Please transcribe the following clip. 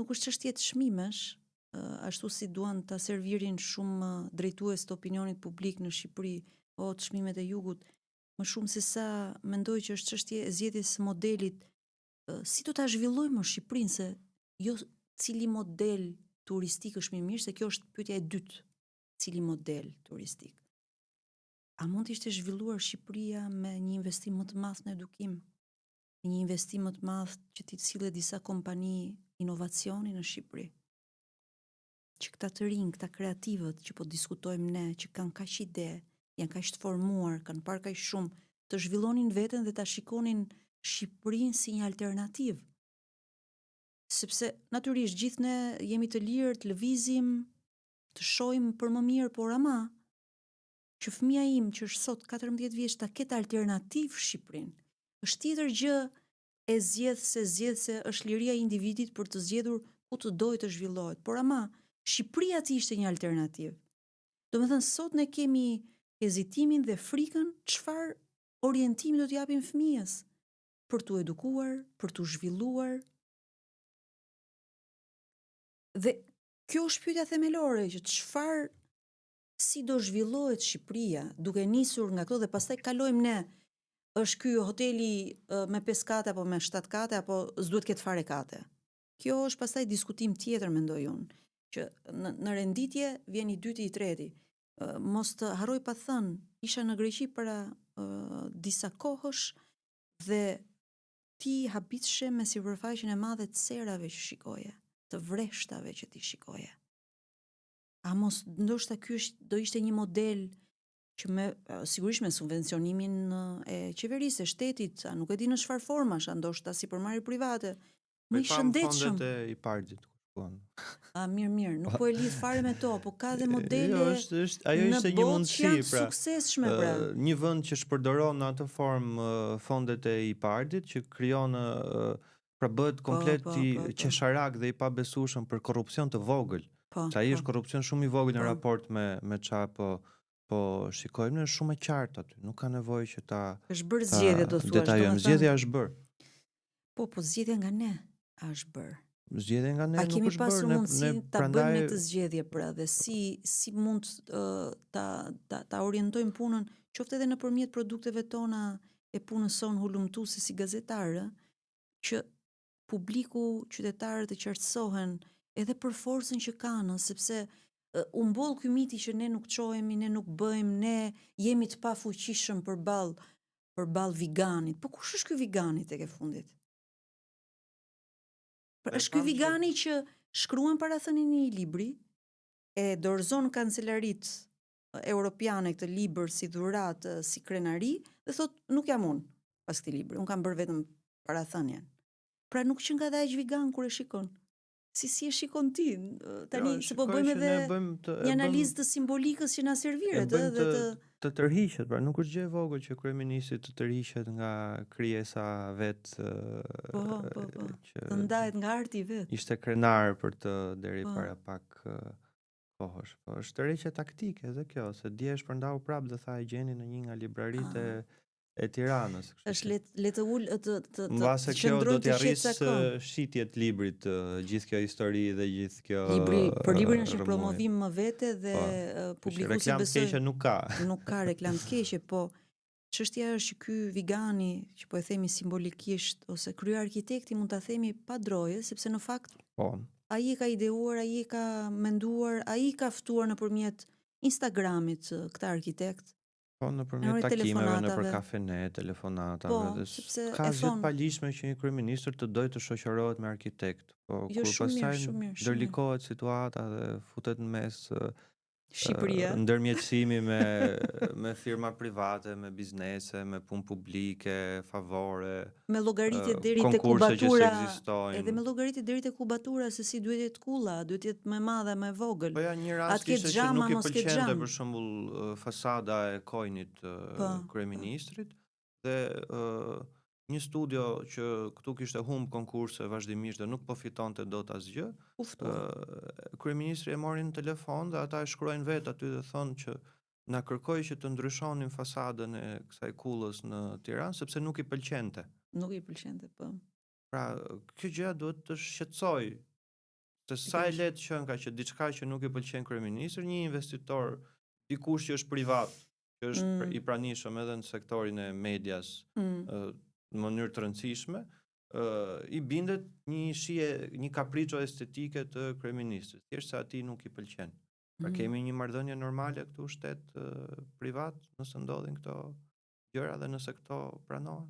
nuk është çështje të çmimesh, ashtu si duan ta servirin shumë drejtues të opinionit publik në Shqipëri, të çmimet e jugut, më shumë se sa mendoj që është çështje e zgjedhjes së modelit, si do ta zhvillojmë në Shqipërinë, se jo cili model turistik është më i mirë, se kjo është pyetja e dytë. Cili model turistik? A mund të ishte zhvilluar Shqipëria me një investim më të madh në edukim? Një investim më të madh që t'i sillet disa kompani inovacioni në Shqipëri? Që këta të rinj, këta kreativët që po diskutojmë ne, që kanë kaq ide, janë kaq të formuar, kanë parë kaq shumë, të zhvillonin veten dhe ta shikonin Shqipërinë si një alternativë. Sepse natyrisht gjithë ne jemi të lirë të lëvizim, të shohim për më mirë, por ama që fëmia im që është sot 14 vjeç ta ketë alternativë Shqipërinë, është tjetër gjë e zgjedhse është liria e individit për të zgjedhur ku të dojë të zhvillohet. Por ama Shqipëria ti ishte një alternativë. Domethënë sot ne kemi hezitimin dhe frikën çfarë orientimi do t'i japim fëmijës për t'u edukuar, për t'u zhvilluar. Dhe kjo është pyetja themelore, që çfarë, si do zhvillohet Shqipëria, duke nisur nga këto dhe pastaj kalojmë ne, është ky hoteli me 5 kate apo me 7 kate apo s'duhet ketë fare kate. Kjo është pastaj diskutim tjetër, mendoj unë, që në renditje vjen i dyti i treti. Mos të harroj pa thënë, isha në Greqi para disa kohësh dhe ti habitshe me sipërfaqen e madhe të serave që shikoje, të vreshtave që ti shikoje. A mos ndoshta ky do ishte një model që sigurisht me subvencionimin e qeverisë, e shtetit, a nuk e di në çfarë formash, ndoshta si përmarrje private, më i shëndetshëm. Fondet e IPARD-it. Mirë, nuk po e lidh fare me to, po ka dhe modele ajo ishte një mundësi, pra, suksesshme, pra. Një vend që shpërdoron në atë formë fondet e IPARD-it, që krijon pra bëhet komplet i qesharak dhe i pabesueshëm për korrupsion të vogël. Sa ai është korrupsion shumë i vogël në raport me çfarë po shikojmë, është shumë e qartë aty, nuk ka nevojë që ta është bërë zgjedhje, do thuash, detajojmë. Zgjedhja është bërë. Po zgjedhja nga ne është bërë. Zgjedhja nga ne nuk është bërë. A kemi pasur mundësi ta bëjmë ne këtë zgjedhje, pra, dhe si mund ta orientojmë punën, qoftë edhe nëpërmjet produkteve tona e punës sonë hulumtuese si gazetarë, që publiku, qytetarët të qartësohen edhe për forcën që kanë, sepse u mboll ky miti që ne nuk çohemi, ne nuk bëjmë, ne jemi të pafuqishëm përballë veganit. Po kush është ky vigani tek e fundit? Është ky vigani që shkruan parathënin e një libri, e dorëzon kancelarit europiane këtë libër si dhuratë, si krenari, dhe thot nuk jam unë pas këtij libri, unë kam bërë vetëm parathënien. Pra nuk që nga dhe aq vegan kur e shikon. Si e shikon ti? Tani se po bëjmë edhe një analizë të simbolikës që na serviret dhe të tërhiqet, pra nuk është gjë e vogël që kryeministri të tërhiqet nga krijesa vet. Po. Të ndahet nga arti vet. Ishte krenar për të deri para pak kohësh. Po është tërheqje taktike edhe kjo, se dje shpërndau prapë dhe tha e gjeni në një nga libraritë e Tiranës. Është le të ul mbase kjo do t'i arrisë shitjet librit, gjithë kjo histori dhe gjithë kjo për librin është një promovim më vete dhe publikuesi besoj reklam të keqe nuk ka. Nuk ka reklam të keqe, po çështja është që ky vigani, që po e themi simbolikisht, ose krye arkitekti mund ta themi pa droje, sepse në fakt ai e ka ideuar, ai e ka menduar, ai ka ftuar nëpërmjet Instagramit këtë arkitekt. Po nëpërmjet takimeve, nëpër kafene, telefonatave, dhe ka gjë të palishme që një kryeministër të dojë të shoqërohet me arkitekt. Po kur pastaj ndërlikohet situata dhe futet në mes Shqipëria, ndërmjetësimi me firma private, me biznese, me punë publike, favore, me llogaritje deri te kubatura, edhe me llogaritje deri te kubatura se si duhet jetë kulla, duhet jetë më e madhe, më e vogël. Po ja, një rast ishte që nuk i pëlqente për shembull fasada e kojnit kryeministrit dhe një studio që këtu kishte humb konkurse vazhdimisht dhe nuk po fitonte dot asgjë. Kryeministri e mori në telefon dhe ata e shkruajnë vetë aty dhe thonë që na kërkoi që të ndryshonin fasadën e kësaj kullës në Tiranë sepse nuk i pëlqente. Nuk i pëlqente, po. Pra, kjo gjë duhet të shqetësoj Se sa e lehtë që ka që diçka që nuk i pëlqen kryeministrit, një investitor, dikush që është privat, që është i pranishëm edhe në sektorin e medias, në mënyrë të rëndësishme, i bindet një kapriço estetike të kryeministrit, thjesht se atij nuk i pëlqen. Pra kemi një marrëdhënie normale këtu shtet privat, nëse ndodhin këto gjëra dhe nëse këto pranohen.